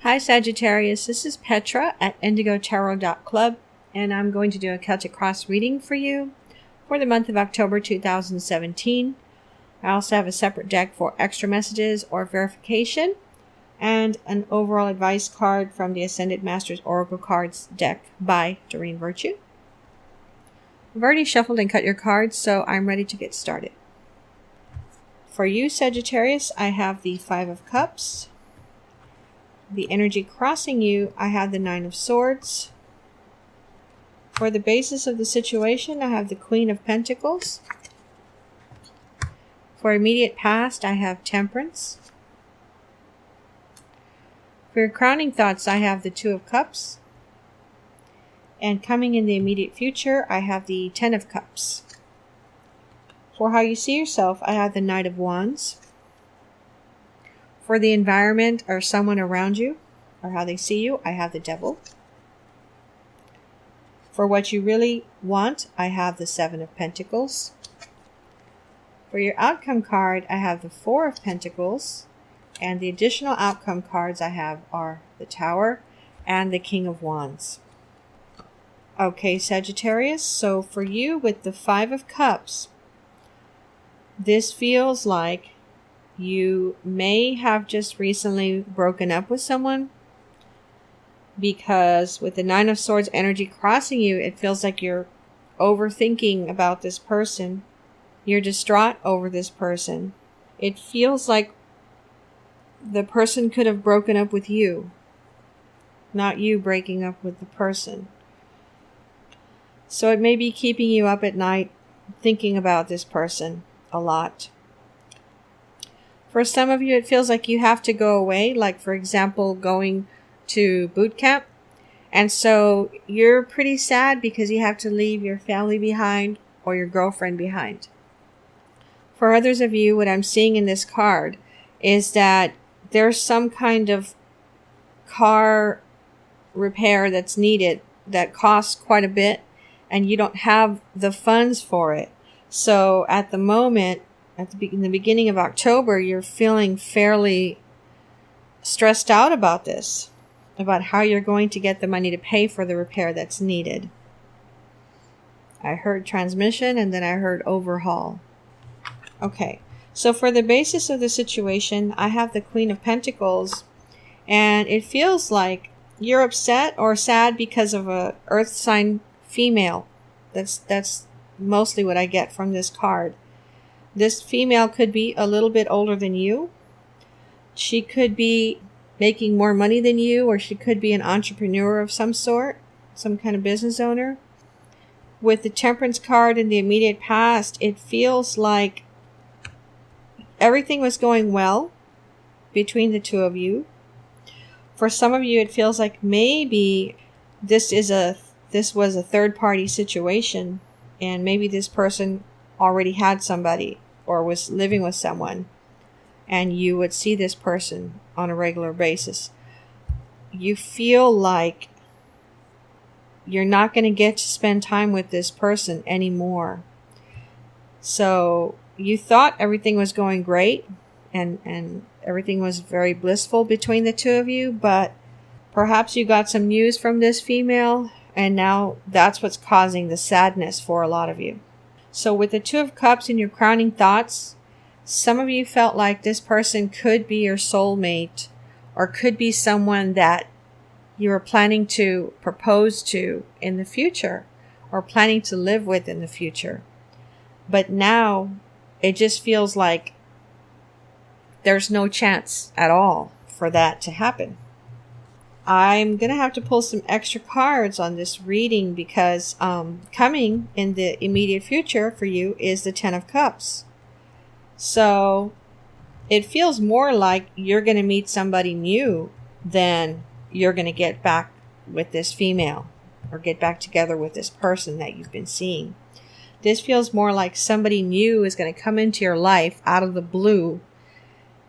Hi Sagittarius, this is Petra at IndigoTarot.club, and I'm going to do a Celtic Cross reading for you for the month of October 2017. I also have a separate deck for extra messages or verification, and an overall advice card from the Ascended Masters Oracle Cards deck by Doreen Virtue. I've already shuffled and cut your cards, so I'm ready to get started. For you, Sagittarius, I have the Five of Cups. The energy crossing you, I have the Nine of Swords. For the basis of the situation, I have the Queen of Pentacles. For immediate past, I have Temperance. For your crowning thoughts, I have the Two of Cups. And coming in the immediate future, I have the Ten of Cups. For how you see yourself, I have the Knight of Wands. For the environment or someone around you, or how they see you, I have the Devil. For what you really want, I have the Seven of Pentacles. For your outcome card, I have the Four of Pentacles. And the additional outcome cards I have are the Tower and the King of Wands. Okay, Sagittarius, so for you with the Five of Cups, this feels like you may have just recently broken up with someone, because with the Nine of Swords energy crossing you, it feels like you're overthinking about this person. You're distraught over this person. It feels like the person could have broken up with you, not you breaking up with the person. So it may be keeping you up at night thinking about this person a lot. For some of you, it feels like you have to go away, like, for example, going to boot camp. And so you're pretty sad because you have to leave your family behind or your girlfriend behind. For others of you, what I'm seeing in this card is that there's some kind of car repair that's needed that costs quite a bit, and you don't have the funds for it. So at the moment, in the beginning of October, you're feeling fairly stressed out about this, about how you're going to get the money to pay for the repair that's needed. I heard transmission, and then I heard overhaul. Okay, so for the basis of the situation, I have the Queen of Pentacles, and it feels like you're upset or sad because of a earth sign female. That's mostly what I get from this card. This female could be a little bit older than you. She could be making more money than you, or she could be an entrepreneur of some sort, some kind of business owner. With the Temperance card in the immediate past, it feels like everything was going well between the two of you. For some of you, it feels like maybe this was a third-party situation, and maybe this person already had somebody or was living with someone, and you would see this person on a regular basis. You feel like you're not going to get to spend time with this person anymore. So you thought everything was going great and everything was very blissful between the two of you, but perhaps you got some news from this female, and now that's what's causing the sadness for a lot of you. So with the Two of Cups in your crowning thoughts, some of you felt like this person could be your soulmate, or could be someone that you were planning to propose to in the future, or planning to live with in the future. But now it just feels like there's no chance at all for that to happen. I'm going to have to pull some extra cards on this reading because coming in the immediate future for you is the Ten of Cups. So it feels more like you're going to meet somebody new than you're going to get back with this female or get back together with this person that you've been seeing. This feels more like somebody new is going to come into your life out of the blue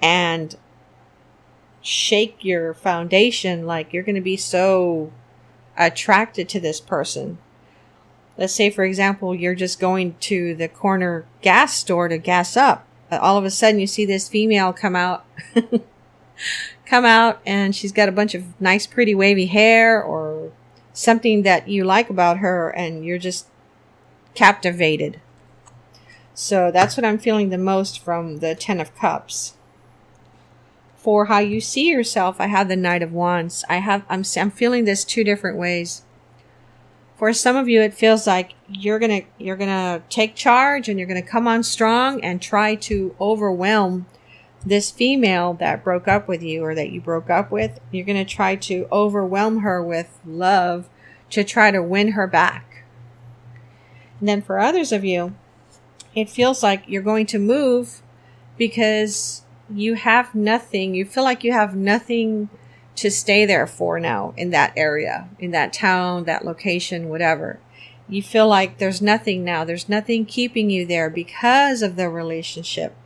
and shake your foundation, like you're going to be so attracted to this person. Let's say, for example, you're just going to the corner gas store to gas up. All of a sudden you see this female come out come out and she's got a bunch of nice, pretty, wavy hair or something that you like about her and you're just captivated. So that's what I'm feeling the most from the Ten of Cups. For how you see yourself, I have the Knight of Wands. I'm feeling this two different ways. For some of you, it feels like you're gonna take charge and you're gonna come on strong and try to overwhelm this female that broke up with you or that you broke up with. You're gonna try to overwhelm her with love to try to win her back. And then for others of you, it feels like you're going to move because you have nothing. You feel like you have nothing to stay there for now in that area, in that town, that location, whatever. You feel like there's nothing now. There's nothing keeping you there because of the relationship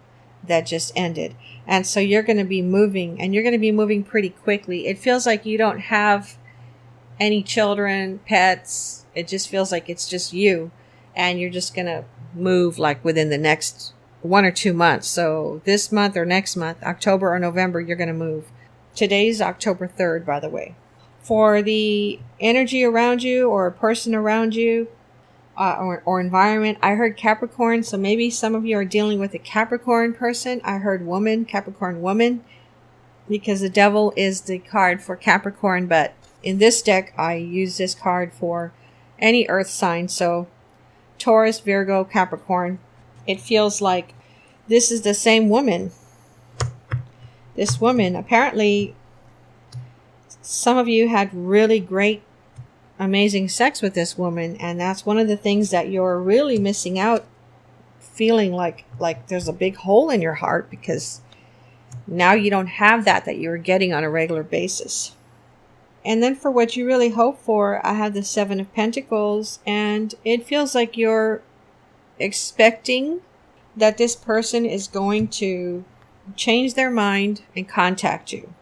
that just ended. And so you're going to be moving, and you're going to be moving pretty quickly. It feels like you don't have any children, pets. It just feels like it's just you, and you're just going to move like within the next 1 or 2 months. So this month or next month, October or November, you're going to move. Today's October 3rd, by the way. For the energy around you or a person around you or environment, I heard Capricorn. So maybe some of you are dealing with a Capricorn person. I heard woman, Capricorn woman, because the devil is the card for Capricorn. But in this deck, I use this card for any earth sign. So Taurus, Virgo, Capricorn. It feels like this is the same woman. This woman, apparently, some of you had really great, amazing sex with this woman. And that's one of the things that you're really missing out, feeling like there's a big hole in your heart because now you don't have that you were getting on a regular basis. And then for what you really hope for, I have the Seven of Pentacles. And it feels like you're expecting that this person is going to change their mind and contact you.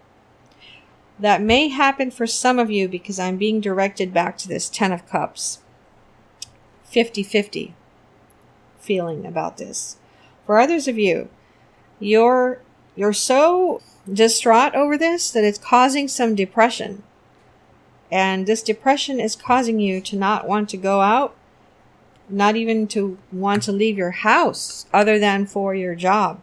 That may happen for some of you because I'm being directed back to this Ten of Cups. 50-50 feeling about this. For others of you, you're so distraught over this that it's causing some depression. And this depression is causing you to not want to go out, not even to want to leave your house other than for your job.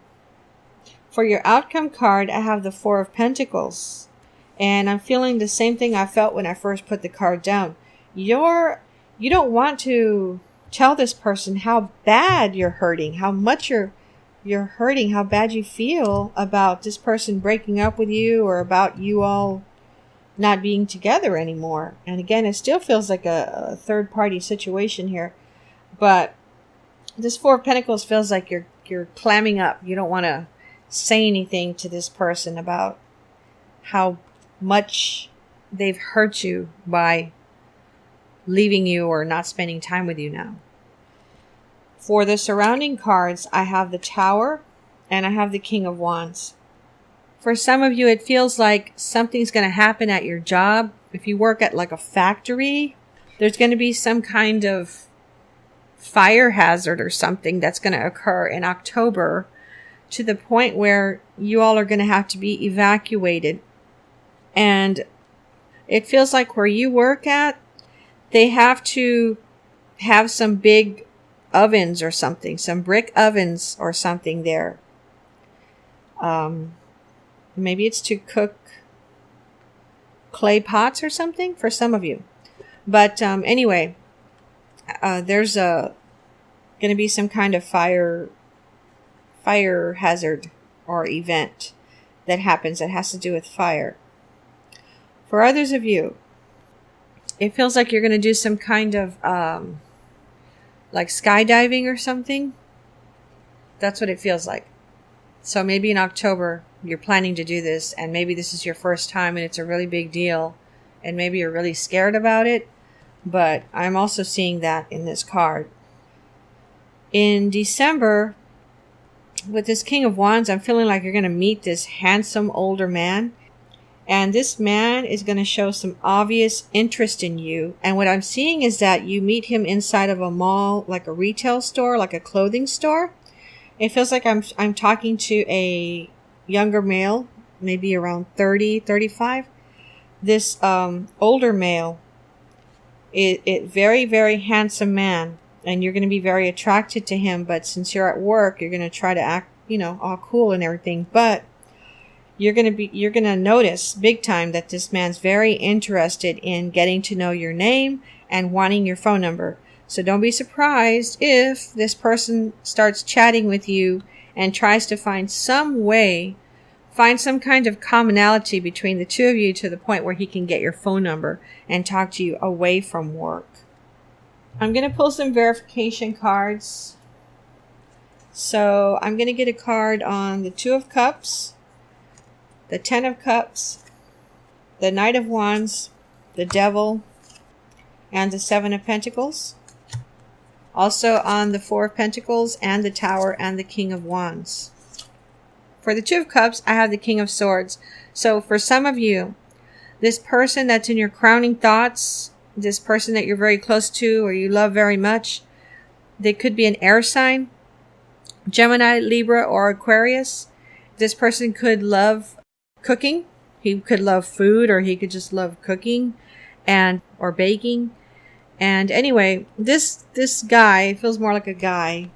For your outcome card, I have the Four of Pentacles. And I'm feeling the same thing I felt when I first put the card down. You don't want to tell this person how bad you're hurting, how much you're hurting, how bad you feel about this person breaking up with you or about you all not being together anymore. And again, it still feels like a third-party situation here. But this Four of Pentacles feels like you're clamming up. You don't want to say anything to this person about how much they've hurt you by leaving you or not spending time with you now. For the surrounding cards, I have the Tower and I have the King of Wands. For some of you, it feels like something's going to happen at your job. If you work at like a factory, there's going to be some kind of fire hazard or something that's going to occur in October to the point where you all are going to have to be evacuated. And it feels like where you work at, they have to have some big ovens or something, some brick ovens or something there. Maybe it's to cook clay pots or something for some of you. But anyway, there's going to be some kind of fire hazard or event that happens that has to do with fire. For others of you, it feels like you're going to do some kind of like skydiving or something. That's what it feels like. So maybe in October you're planning to do this, and maybe this is your first time and it's a really big deal, and maybe you're really scared about it. But I'm also seeing that in this card. In December, with this King of Wands, I'm feeling like you're going to meet this handsome older man. And this man is going to show some obvious interest in you. And what I'm seeing is that you meet him inside of a mall, like a retail store, like a clothing store. It feels like I'm talking to a younger male, maybe around 30, 35. This older male, it very, very handsome man, and you're going to be very attracted to him. But since you're at work, you're going to try to act, all cool and everything. But you're going to notice big time that this man's very interested in getting to know your name and wanting your phone number. So don't be surprised if this person starts chatting with you and tries to find some kind of commonality between the two of you to the point where he can get your phone number and talk to you away from work. I'm going to pull some verification cards. So I'm going to get a card on the Two of Cups, the Ten of Cups, the Knight of Wands, the Devil, and the Seven of Pentacles. Also on the Four of Pentacles and the Tower and the King of Wands. For the Two of Cups, I have the King of Swords. So for some of you, this person that's in your crowning thoughts, this person that you're very close to or you love very much, they could be an air sign, Gemini, Libra, or Aquarius. This person could love cooking. He could love food, or he could just love cooking or baking. And anyway, this guy feels more like a guy.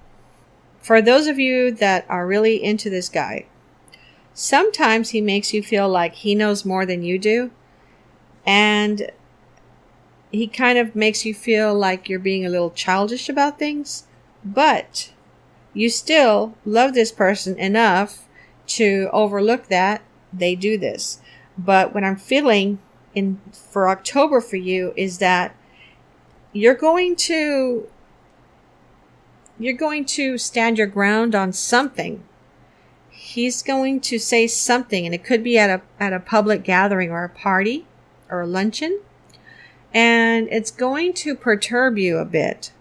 For those of you that are really into this guy, sometimes he makes you feel like he knows more than you do. And he kind of makes you feel like you're being a little childish about things. But you still love this person enough to overlook that they do this. But what I'm feeling for October for you is that you're going to stand your ground on something. He's going to say something, and it could be at a public gathering or a party or a luncheon, and it's going to perturb you a bit.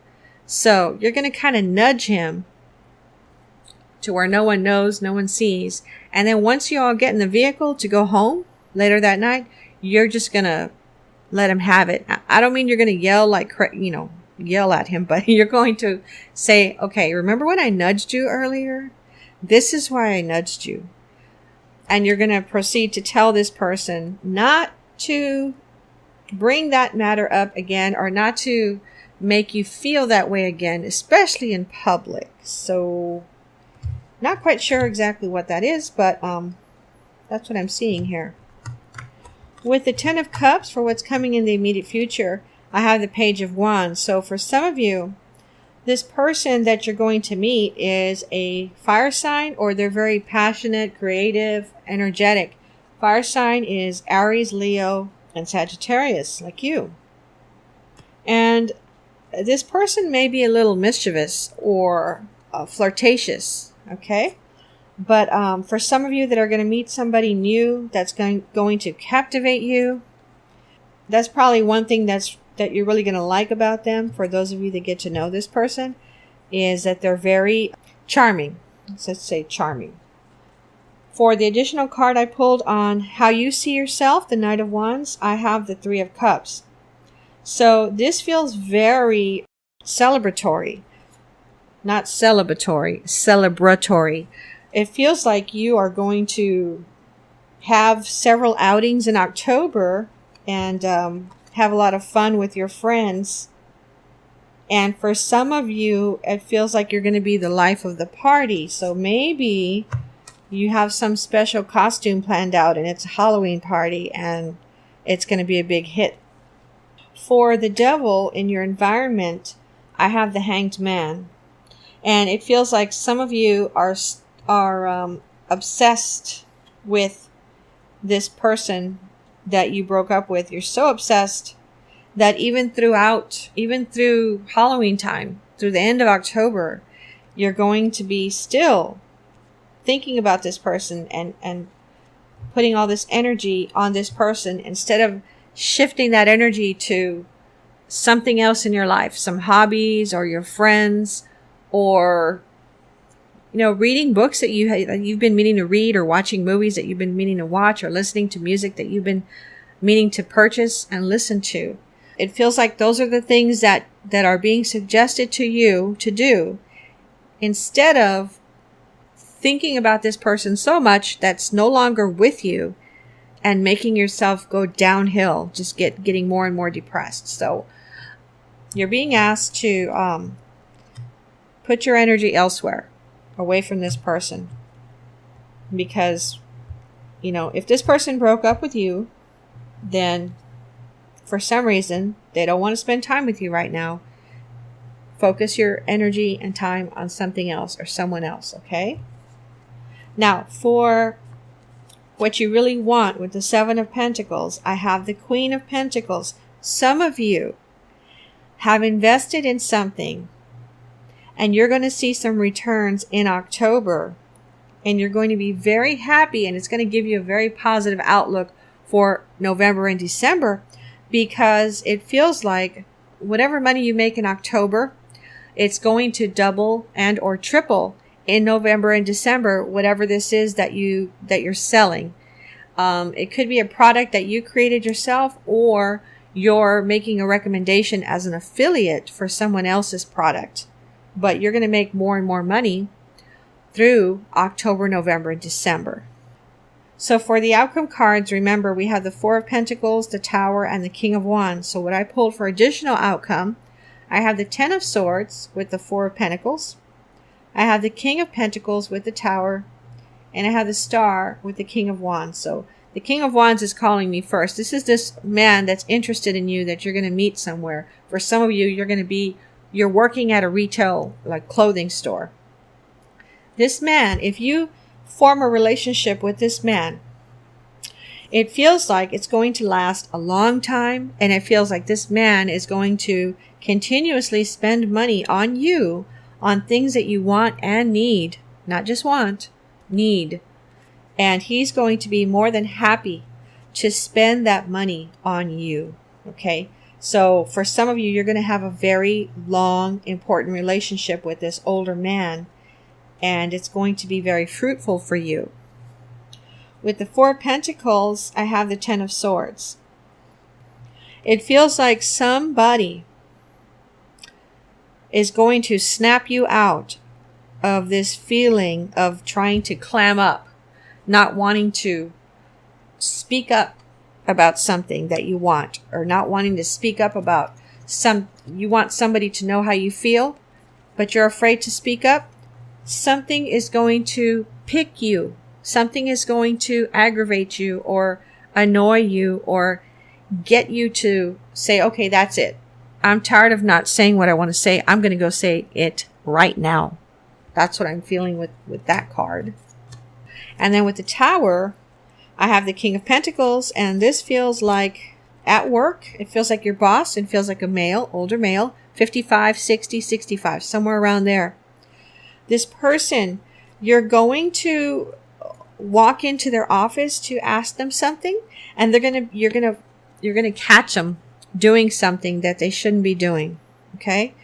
So you're going to kind of nudge him to where no one knows, no one sees, and then once you all get in the vehicle to go home later that night, you're just going to let him have it. I don't mean you're going to yell yell at him, but you're going to say, okay, remember when I nudged you earlier? This is why I nudged you. And you're going to proceed to tell this person not to bring that matter up again, or not to make you feel that way again, especially in public. So, not quite sure exactly what that is, but that's what I'm seeing here. With the Ten of Cups, for what's coming in the immediate future, I have the Page of Wands. So for some of you, this person that you're going to meet is a fire sign, or they're very passionate, creative, energetic. Fire sign is Aries, Leo, and Sagittarius, like you. And this person may be a little mischievous or flirtatious, okay? But for some of you that are going to meet somebody new that's going to captivate you, that's probably one thing that you're really going to like about them. For those of you that get to know this person, is that they're very charming. Let's say charming. For the additional card I pulled on how you see yourself, the Knight of Wands, I have the Three of Cups. So this feels very celebratory. Not celebratory, celebratory. It feels like you are going to have several outings in October and have a lot of fun with your friends. And for some of you, it feels like you're going to be the life of the party. So maybe you have some special costume planned out and it's a Halloween party and it's going to be a big hit. For the Devil in your environment, I have the Hanged Man. And it feels like some of you are obsessed with this person that you broke up with. You're so obsessed that even through Halloween time, through the end of October, you're going to be still thinking about this person and putting all this energy on this person instead of shifting that energy to something else in your life, some hobbies or your friends, or reading books that you've been meaning to read, or watching movies that you've been meaning to watch, or listening to music that you've been meaning to purchase and listen to. It feels like those are the things that are being suggested to you to do instead of thinking about this person so much that's no longer with you and making yourself go downhill, just getting more and more depressed. So you're being asked to put your energy elsewhere, away from this person. Because, if this person broke up with you, then for some reason they don't want to spend time with you right now. Focus your energy and time on something else or someone else, okay? Now, for what you really want with the Seven of Pentacles, I have the Queen of Pentacles. Some of you have invested in something and you're going to see some returns in October, and you're going to be very happy, and it's going to give you a very positive outlook for November and December, because it feels like whatever money you make in October, it's going to double and or triple in November and December, whatever this is that you're selling. It could be a product that you created yourself, or you're making a recommendation as an affiliate for someone else's product. But you're going to make more and more money through October, November, and December. So for the outcome cards, remember we have the Four of Pentacles, the Tower, and the King of Wands. So what I pulled for additional outcome, I have the Ten of Swords with the Four of Pentacles. I have the King of Pentacles with the Tower, and I have the Star with the King of Wands. So the King of Wands is calling me first. This is this man that's interested in you that you're going to meet somewhere. For some of you, you're working at a retail, like clothing store. This man, if you form a relationship with this man, it feels like it's going to last a long time, and it feels like this man is going to continuously spend money on you, on things that you want and need, not just want, need. And he's going to be more than happy to spend that money on you, okay? So for some of you, you're going to have a very long, important relationship with this older man, and it's going to be very fruitful for you. With the Four of Pentacles, I have the Ten of Swords. It feels like somebody is going to snap you out of this feeling of trying to clam up, not wanting to speak up about something that you want, or not wanting to speak up about you want somebody to know how you feel, but you're afraid to speak up. Something is going to pick you. Something is going to aggravate you or annoy you or get you to say, okay, that's it. I'm tired of not saying what I want to say. I'm going to go say it right now. That's what I'm feeling with that card. And then with the Tower, I have the King of Pentacles, and this feels like at work. It feels like your boss. It feels like a male, older male, 55, 60, 65, somewhere around there. This person, you're going to walk into their office to ask them something, and you're going to catch them doing something that they shouldn't be doing. Okay?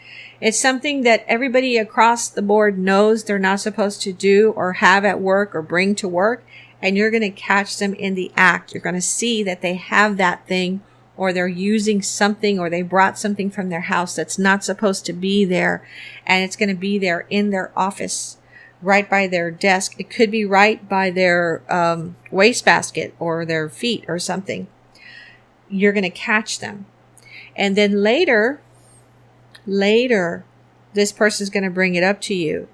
It's something that everybody across the board knows they're not supposed to do or have at work or bring to work, and you're going to catch them in the act. You're going to see that they have that thing, or they're using something, or they brought something from their house that's not supposed to be there, and it's going to be there in their office, right by their desk. It could be right by their wastebasket or their feet or something. You're going to catch them. And then later, this person's going to bring it up to you,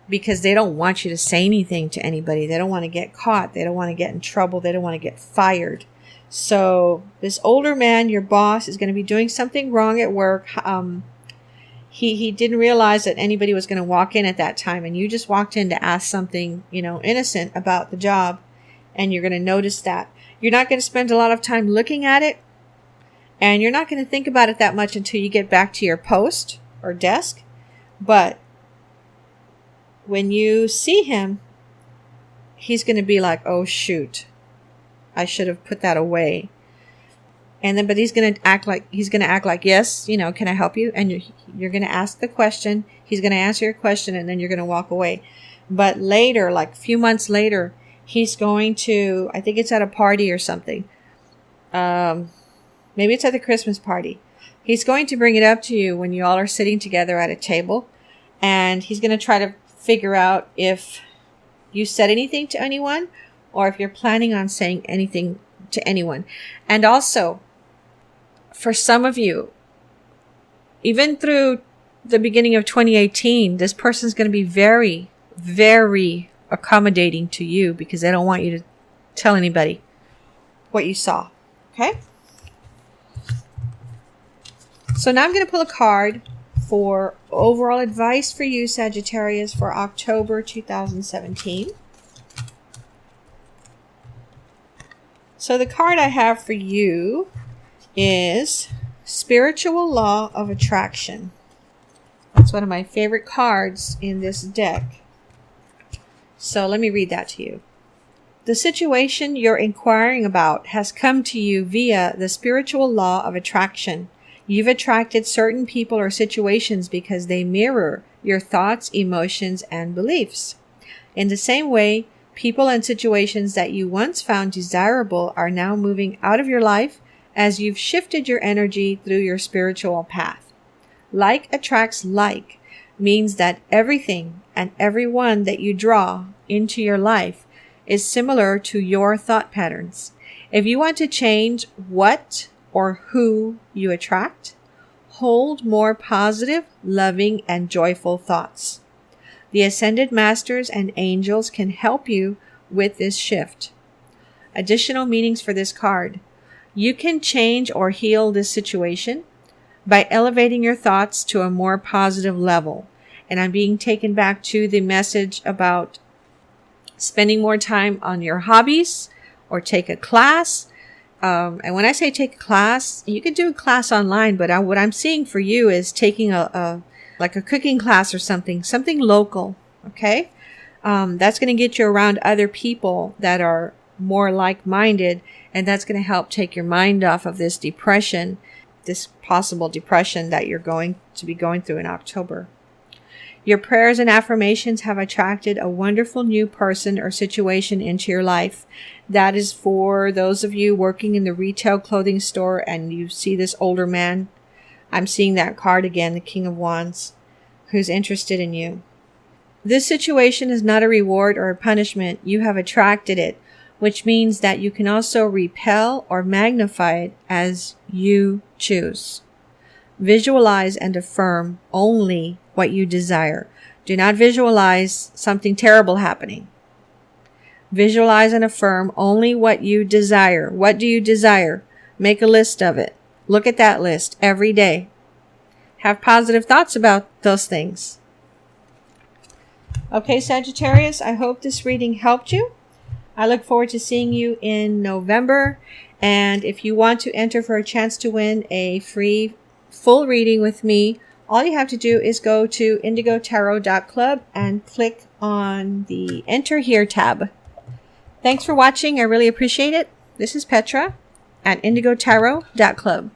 because they don't want you to say anything to anybody. They don't want to get caught. They don't want to get in trouble. They don't want to get fired. So this older man, your boss, is going to be doing something wrong at work. He didn't realize that anybody was going to walk in at that time, and you just walked in to ask something, innocent about the job, and you're going to notice that. You're not going to spend a lot of time looking at it, and you're not going to think about it that much until you get back to your post or desk. But when you see him, he's going to be like, oh, shoot, I should have put that away. And then, but he's going to act like, yes, can I help you? And you're going to ask the question. He's going to answer your question, and then you're going to walk away. But later, like a few months later, he's going to, I think it's at a party or something. Maybe it's at the Christmas party. He's going to bring it up to you when you all are sitting together at a table, and he's going to try to figure out if you said anything to anyone, or if you're planning on saying anything to anyone. And also, for some of you, even through the beginning of 2018, this person's going to be very, very accommodating to you because they don't want you to tell anybody what you saw. Okay? So now I'm going to pull a card for overall advice for you, Sagittarius, for October 2017. So the card I have for you is Spiritual Law of Attraction. That's one of my favorite cards in this deck. So let me read that to you. The situation you're inquiring about has come to you via the spiritual law of attraction. You've attracted certain people or situations because they mirror your thoughts, emotions, and beliefs. In the same way, people and situations that you once found desirable are now moving out of your life as you've shifted your energy through your spiritual path. Like attracts like means that everything and everyone that you draw into your life is similar to your thought patterns. If you want to change what or who you attract, hold more positive, loving, and joyful thoughts. The Ascended Masters and Angels can help you with this shift. Additional meanings for this card. You can change or heal this situation by elevating your thoughts to a more positive level. And I'm being taken back to the message about spending more time on your hobbies or take a class. And when I say take a class, you could do a class online, but what I'm seeing for you is taking like a cooking class or something local. Okay. That's going to get you around other people that are more like-minded, and that's going to help take your mind off of this depression, this possible depression that you're going to be going through in October. Your prayers and affirmations have attracted a wonderful new person or situation into your life. That is for those of you working in the retail clothing store and you see this older man. I'm seeing that card again, the King of Wands, who's interested in you. This situation is not a reward or a punishment. You have attracted it, which means that you can also repel or magnify it as you choose. Visualize and affirm only what you desire. Do not visualize something terrible happening. Visualize and affirm only what you desire. What do you desire? Make a list of it. Look at that list every day. Have positive thoughts about those things. Okay, Sagittarius, I hope this reading helped you. I look forward to seeing you in November. And if you want to enter for a chance to win a free full reading with me, all you have to do is go to IndigoTarot.club and click on the Enter Here tab. Thanks for watching. I really appreciate it. This is Petra at IndigoTarot.club.